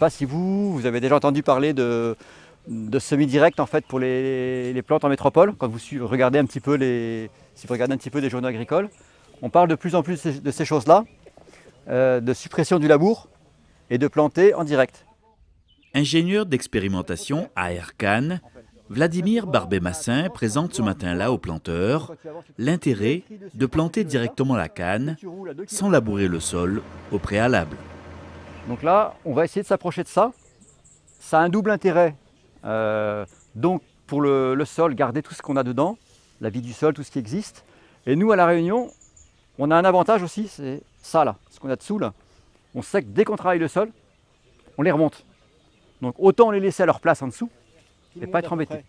pas si vous avez déjà entendu parler de semi-direct en fait pour les plantes en métropole. Quand vous regardez un petit peu si vous regardez un petit peu des journaux agricoles, on parle de plus en plus de ces choses-là, de suppression du labour et de planter en direct. Ingénieur d'expérimentation à Ercan, Vladimir Barbet-Massin présente ce matin-là aux planteurs l'intérêt de planter directement la canne sans labourer le sol au préalable. Donc là, on va essayer de s'approcher de ça. Ça a un double intérêt. Donc pour le sol, garder tout ce qu'on a dedans, la vie du sol, tout ce qui existe. Et nous, à La Réunion, on a un avantage aussi, c'est ça là, ce qu'on a dessous là. On sait que dès qu'on travaille le sol, on les remonte. Donc autant les laisser à leur place en dessous et pas être embêtés.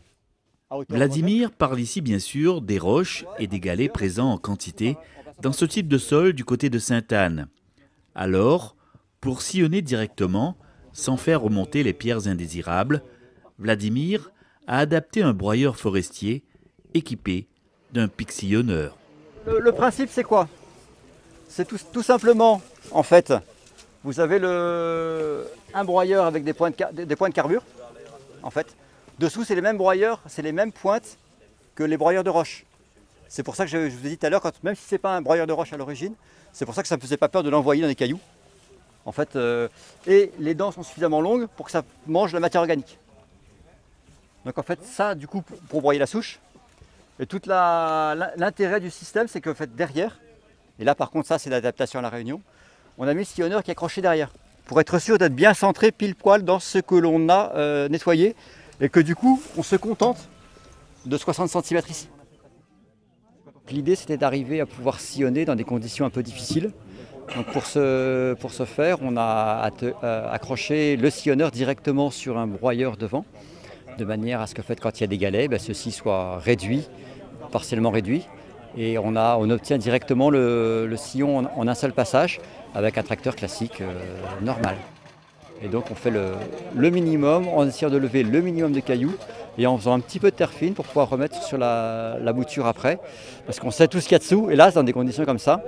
Vladimir parle ici bien sûr des roches et des galets présents en quantité dans ce type de sol du côté de Sainte-Anne. Alors, pour sillonner directement, sans faire remonter les pierres indésirables, Vladimir a adapté un broyeur forestier équipé d'un pic sillonneur. Le principe c'est quoi? C'est tout simplement, en fait, vous avez un broyeur avec des points de carbure, en fait. Dessous, c'est les mêmes broyeurs, c'est les mêmes pointes que les broyeurs de roche. C'est pour ça que je vous ai dit tout à l'heure, même si ce n'est pas un broyeur de roche à l'origine, c'est pour ça que ça ne me faisait pas peur de l'envoyer dans des cailloux. En fait, et les dents sont suffisamment longues pour que ça mange la matière organique. Donc en fait, ça, du coup, pour broyer la souche. Et tout l'intérêt du système, c'est que en fait, derrière, et là par contre, ça c'est l'adaptation à La Réunion, on a mis le sillonneur qui est accroché derrière, pour être sûr d'être bien centré pile poil dans ce que l'on a nettoyé, et que du coup, on se contente de 60 cm ici. L'idée, c'était d'arriver à pouvoir sillonner dans des conditions un peu difficiles. Donc pour ce faire, on a accroché le sillonneur directement sur un broyeur devant, de manière à ce que quand il y a des galets, ceux-ci soient réduits, partiellement réduits. Et on obtient directement le sillon en un seul passage avec un tracteur classique normal. Et donc on fait le minimum, en essayant de lever le minimum de cailloux et en faisant un petit peu de terre fine pour pouvoir remettre sur la bouture après. Parce qu'on sait tout ce qu'il y a dessous, et là c'est dans des conditions comme ça.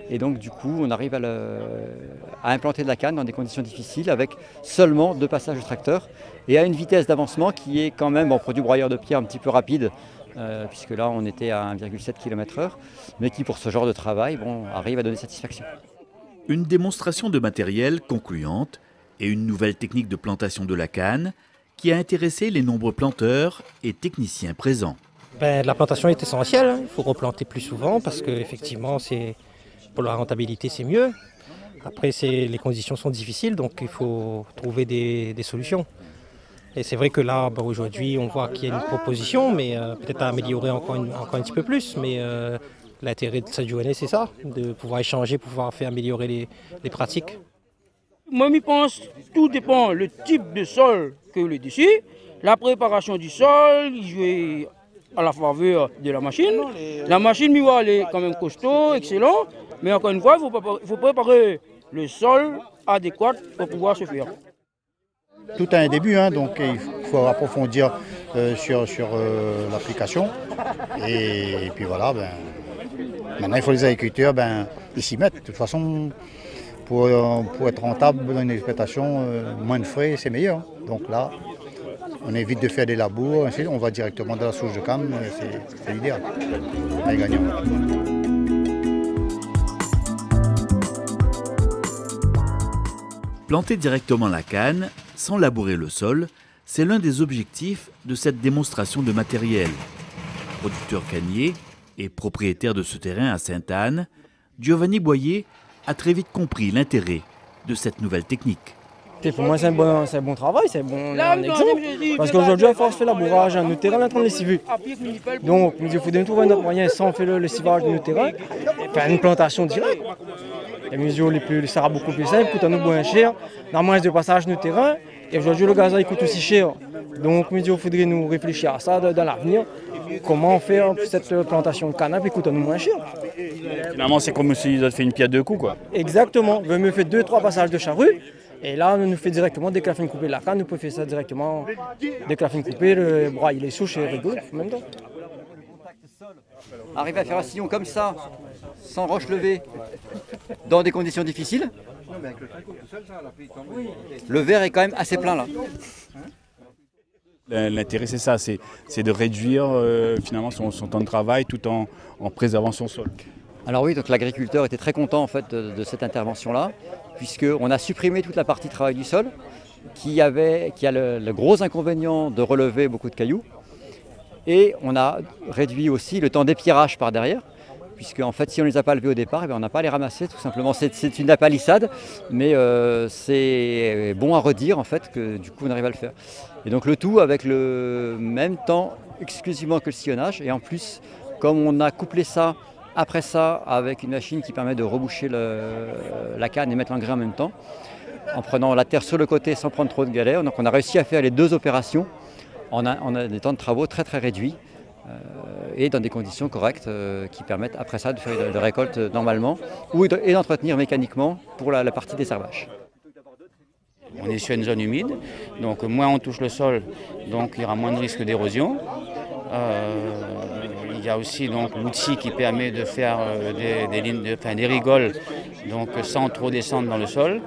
Et donc du coup on arrive à implanter de la canne dans des conditions difficiles avec seulement 2 passages de tracteur et à une vitesse d'avancement qui est quand même, pour du broyeur de pierre un petit peu rapide, puisque là on était à 1,7 km/h, mais qui pour ce genre de travail arrive à donner satisfaction. Une démonstration de matériel concluante et une nouvelle technique de plantation de la canne qui a intéressé les nombreux planteurs et techniciens présents. La plantation est essentielle, il faut replanter plus souvent parce qu'effectivement pour la rentabilité c'est mieux. Après les conditions sont difficiles donc il faut trouver des solutions. Et c'est vrai que là aujourd'hui on voit qu'il y a une proposition mais peut-être à améliorer encore un petit peu plus. Mais l'intérêt de cette journée c'est ça, de pouvoir échanger, pouvoir faire améliorer les pratiques. Moi, je pense tout dépend le type de sol que le dessus, la préparation du sol, jouer à la faveur de la machine. La machine, elle est quand même costaud, excellent, mais encore une fois, il faut préparer le sol adéquat pour pouvoir se faire. Tout a un début, donc il faut approfondir sur l'application. Et puis voilà, maintenant il faut les agriculteurs ils s'y mettent. De toute façon, pour être rentable dans une exploitation, moins de frais, c'est meilleur. Donc là, on évite de faire des labours, on va directement dans la souche de canne, c'est l'idéal. On est gagnant. Planter directement la canne, sans labourer le sol, c'est l'un des objectifs de cette démonstration de matériel. Producteur cannier et propriétaire de ce terrain à Sainte-Anne, Giovanni Boyer a très vite compris l'intérêt de cette nouvelle technique. Pour moi, c'est un bon travail, c'est un bon exemple. Parce qu'aujourd'hui, à force de faire labourage, notre terrain est en train de lessiver. Donc, il faut trouver un autre moyen, sans faire le lessivage de notre terrain, faire une plantation directe. Les mesures ça sera beaucoup plus simple, coûte à nous moins cher, dans moins de passage de notre terrain. Et aujourd'hui, le gazon coûte aussi cher. Donc, il faudrait nous réfléchir à ça dans l'avenir. Comment faire cette plantation de canne qui coûte à nous moins cher. Finalement, c'est comme si on fait une pierre deux coups, quoi. Exactement. On me fait 2-3 passages de charrue. Et là, on nous fait directement, dès que la fin de couper la canne, on peut faire ça directement. Dès que la fin de couper, le broyer les souches et rigoler en même temps. Arriver à faire un sillon comme ça, sans roche levée, dans des conditions difficiles, Le verre est quand même assez plein là. L'intérêt c'est ça, c'est de réduire finalement son temps de travail tout en préservant son sol. Alors oui, donc l'agriculteur était très content en fait de cette intervention-là, puisqu'on a supprimé toute la partie travail du sol, qui a le gros inconvénient de relever beaucoup de cailloux. Et on a réduit aussi le temps d'épierrage par derrière, puisque en fait si on ne les a pas levés au départ, on n'a pas à les ramasser tout simplement. C'est une palissade, mais c'est bon à redire en fait que du coup on arrive à le faire. Et donc le tout avec le même temps exclusivement que le sillonnage, et en plus comme on a couplé ça après ça avec une machine qui permet de reboucher la canne et mettre l'engrais en même temps, en prenant la terre sur le côté sans prendre trop de galère. Donc on a réussi à faire les deux opérations en des temps de travaux très très réduits et dans des conditions correctes qui permettent après ça de faire de récolte normalement et d'entretenir mécaniquement pour la partie désherbage. On est sur une zone humide, donc moins on touche le sol, donc il y aura moins de risque d'érosion. Il y a aussi l'outil qui permet de faire des rigoles donc, sans trop descendre dans le sol.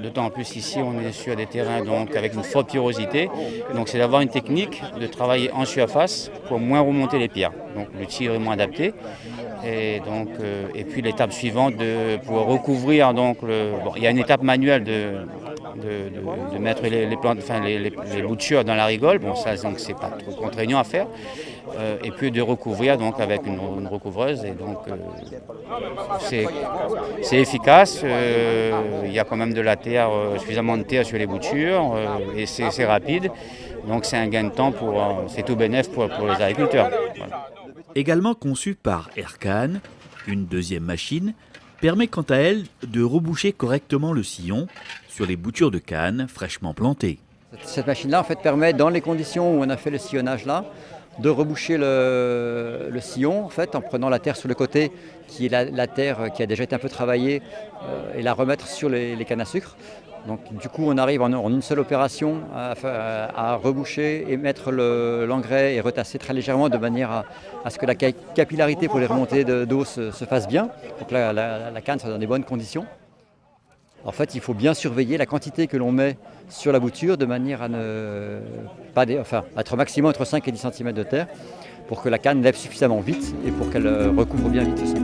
D'autant plus ici on est sur des terrains donc, avec une forte porosité. Donc c'est d'avoir une technique de travailler en surface pour moins remonter les pierres. Donc l'outil est vraiment adapté. Et puis l'étape suivante pour recouvrir, il y a une étape manuelle de mettre les boutures dans la rigole. Bon ça donc c'est pas trop contraignant à faire. Et puis de recouvrir donc avec une recouvreuse. Et donc c'est efficace. Il y a quand même de la terre, suffisamment de terre sur les boutures et c'est rapide. Donc c'est un gain de temps c'est tout bénéf pour les agriculteurs. Voilà. Également conçue par Ercan, une deuxième machine permet quant à elle de reboucher correctement le sillon sur les boutures de canne fraîchement plantées. Cette machine-là en fait permet, dans les conditions où on a fait le sillonnage là, de reboucher le sillon en fait, en prenant la terre sur le côté, qui est la terre qui a déjà été un peu travaillée, et la remettre sur les cannes à sucre. Donc du coup on arrive en une seule opération à reboucher et mettre l'engrais et retasser très légèrement de manière à ce que la capillarité pour les remontées d'eau se fasse bien, pour que la canne soit dans des bonnes conditions. En fait il faut bien surveiller la quantité que l'on met sur la bouture de manière à être maximum entre 5 et 10 cm de terre pour que la canne lève suffisamment vite et pour qu'elle recouvre bien vite aussi.